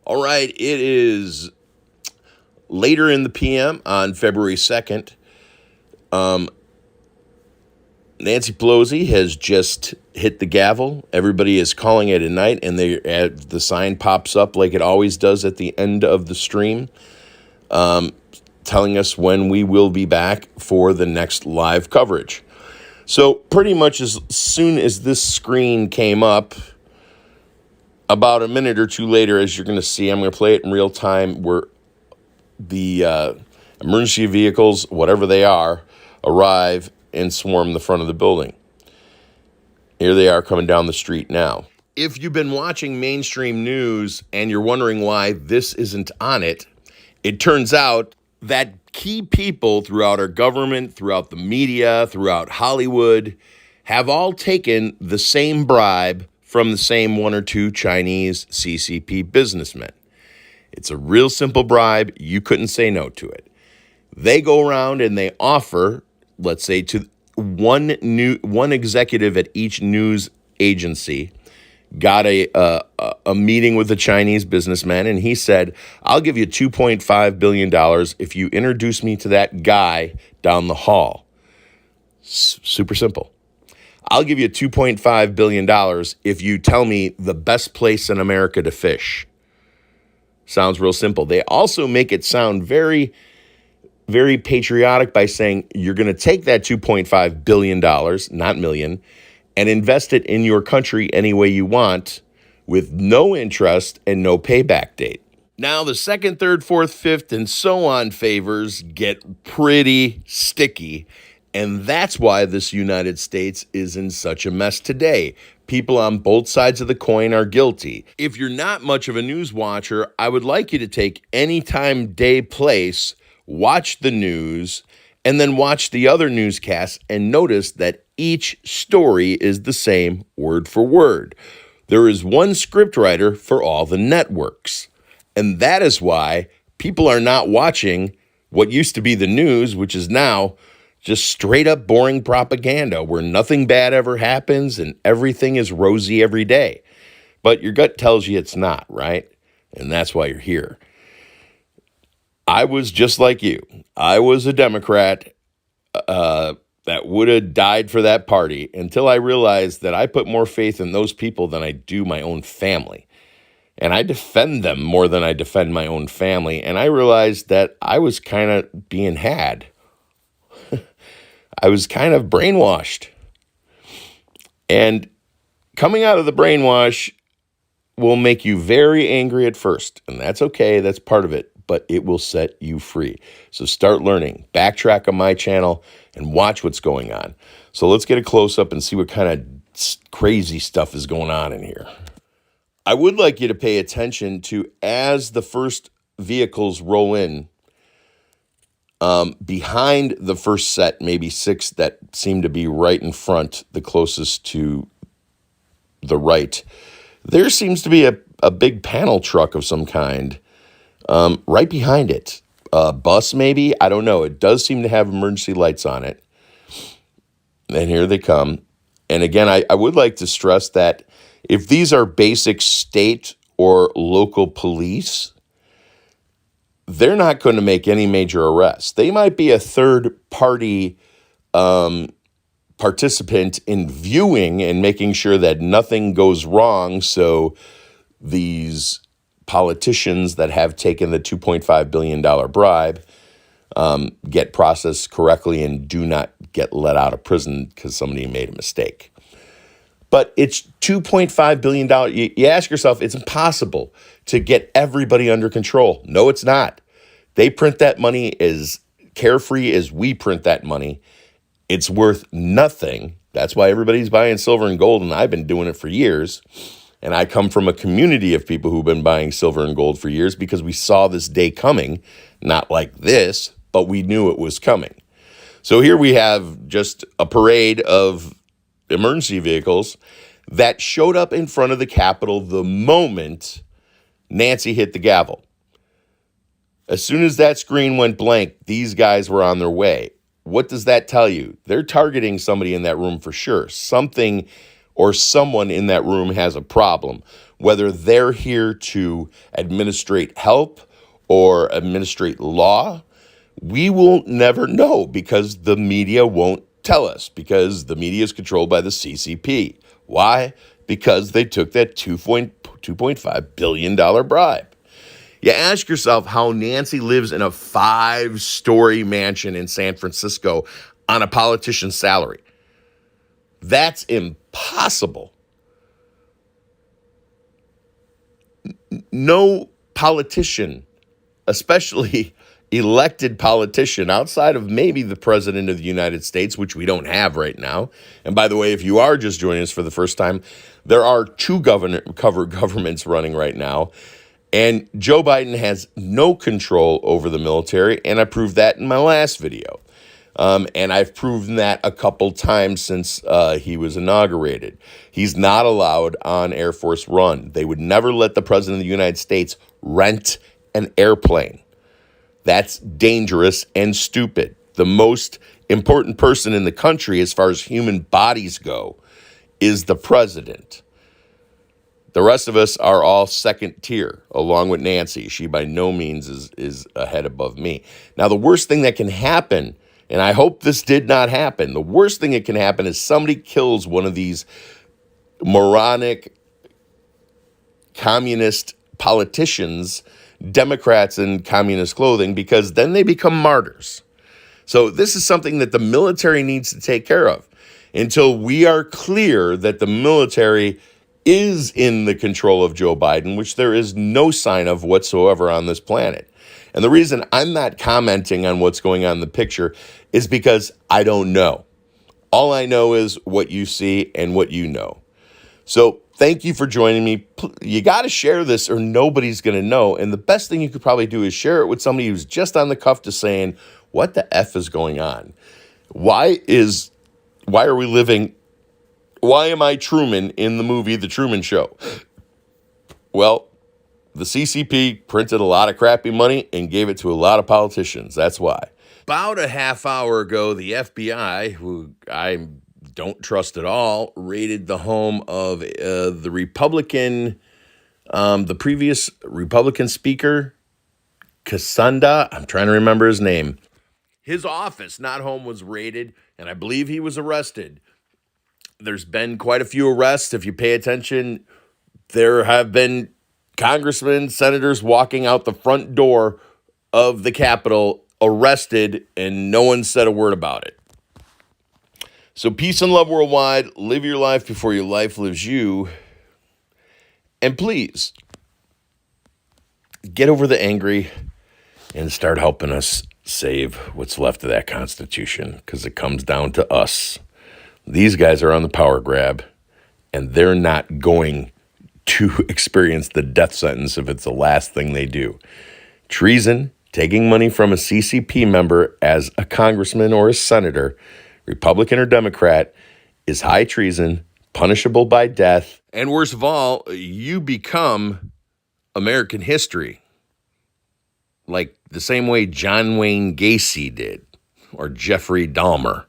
All right, it is later in the PM on February 2nd. Nancy Pelosi has just hit the gavel. Everybody is calling it a night, and the sign pops up like it always does at the end of the stream, telling us when we will be back for the next live coverage. So pretty much as soon as this screen came up, about a minute or two later, as you're going to see, I'm going to play it in real time, where the emergency vehicles, whatever they are, arrive and swarm the front of the building. Here they are coming down the street now. If you've been watching mainstream news and you're wondering why this isn't on it, it turns out that key people throughout our government, throughout the media, throughout Hollywood, have all taken the same bribe from the same one or two Chinese CCP businessmen. It's a real simple bribe. You couldn't say no to it. They go around and they offer, let's say, to one executive at each news agency got a meeting with a Chinese businessman, and he said, I'll give you $2.5 billion if you introduce me to that guy down the hall. Super simple. I'll give you $2.5 billion if you tell me the best place in America to fish. Sounds real simple. They also make it sound very, very patriotic by saying you're going to take that $2.5 billion, not million, and invest it in your country any way you want with no interest and no payback date. Now, the second, third, fourth, fifth, and so on favors get pretty sticky. And that's why this United States is in such a mess today. People on both sides of the coin are guilty. If you're not much of a news watcher, I would like you to take any time, day, place, watch the news, and then watch the other newscasts and notice that each story is the same word for word. There is one scriptwriter for all the networks. And that is why people are not watching what used to be the news, which is now just straight up boring propaganda where nothing bad ever happens and everything is rosy every day. But your gut tells you it's not, right? And that's why you're here. I was just like you. I was a Democrat that would have died for that party until I realized that I put more faith in those people than I do my own family. And I defend them more than I defend my own family. And I realized that I was kind of being had. I was kind of brainwashed. And coming out of the brainwash will make you very angry at first. And that's okay. That's part of it. But it will set you free. So start learning. Backtrack on my channel and watch what's going on. So let's get a close-up and see what kind of crazy stuff is going on in here. I would like you to pay attention to, as the first vehicles roll in, behind the first set, maybe six that seem to be right in front, the closest to the right, there seems to be a big panel truck of some kind right behind it. A bus maybe? I don't know. It does seem to have emergency lights on it. And here they come. And again, I would like to stress that if these are basic state or local police, they're not going to make any major arrests. They might be a third-party participant in viewing and making sure that nothing goes wrong, so these politicians that have taken the $2.5 billion bribe get processed correctly and do not get let out of prison because somebody made a mistake. But it's $2.5 billion. You ask yourself, it's impossible to get everybody under control. No, it's not. They print that money as carefree as we print that money. It's worth nothing. That's why everybody's buying silver and gold, and I've been doing it for years. And I come from a community of people who've been buying silver and gold for years because we saw this day coming. Not like this, but we knew it was coming. So here we have just a parade of emergency vehicles that showed up in front of the Capitol the moment Nancy hit the gavel. As soon as that screen went blank, these guys were on their way. What does that tell you? They're targeting somebody in that room for sure. Something or someone in that room has a problem, whether they're here to administrate help or administrate law. We will never know because the media won't tell us, because the media is controlled by the CCP. Why? Because they took that $2.5 billion bribe. You ask yourself how Nancy lives in a 5-story mansion in San Francisco on a politician's salary. That's impossible. No politician, especially elected politician outside of maybe the president of the United States, which we don't have right now. And by the way, if you are just joining us for the first time, there are two governments running right now. And Joe Biden has no control over the military, and I proved that in my last video. And I've proven that a couple times since he was inaugurated. He's not allowed on Air Force One. They would never let the president of the United States rent an airplane. That's dangerous and stupid. The most important person in the country, as far as human bodies go, is the president. The rest of us are all second tier, along with Nancy. She by no means is a head above me. Now, the worst thing that can happen, and I hope this did not happen, the worst thing that can happen is somebody kills one of these moronic communist politicians, Democrats in communist clothing, because then they become martyrs. So this is something that the military needs to take care of until we are clear that the military is in the control of Joe Biden, which there is no sign of whatsoever on this planet. And the reason I'm not commenting on what's going on in the picture is because I don't know. All I know is what you see and what you know. So thank you for joining me. You got to share this or nobody's going to know. And the best thing you could probably do is share it with somebody who's just on the cuff to saying, what the F is going on? Why are we living? Why am I Truman in the movie The Truman Show? Well, the CCP printed a lot of crappy money and gave it to a lot of politicians. That's why. About a half hour ago, the FBI, who I don't trust at all, raided the home of the previous Republican speaker, Kasanda. I'm trying to remember his name. His office, not home, was raided, and I believe he was arrested. There's been quite a few arrests. If you pay attention, there have been congressmen, senators walking out the front door of the Capitol arrested, and no one said a word about it. So peace and love worldwide. Live your life before your life lives you. And please, get over the angry and start helping us save what's left of that Constitution, because it comes down to us. These guys are on the power grab, and they're not going to experience the death sentence if it's the last thing they do. Treason, taking money from a CCP member as a congressman or a senator, Republican or Democrat, is high treason, punishable by death. And worst of all, you become American history, like the same way John Wayne Gacy did, or Jeffrey Dahmer.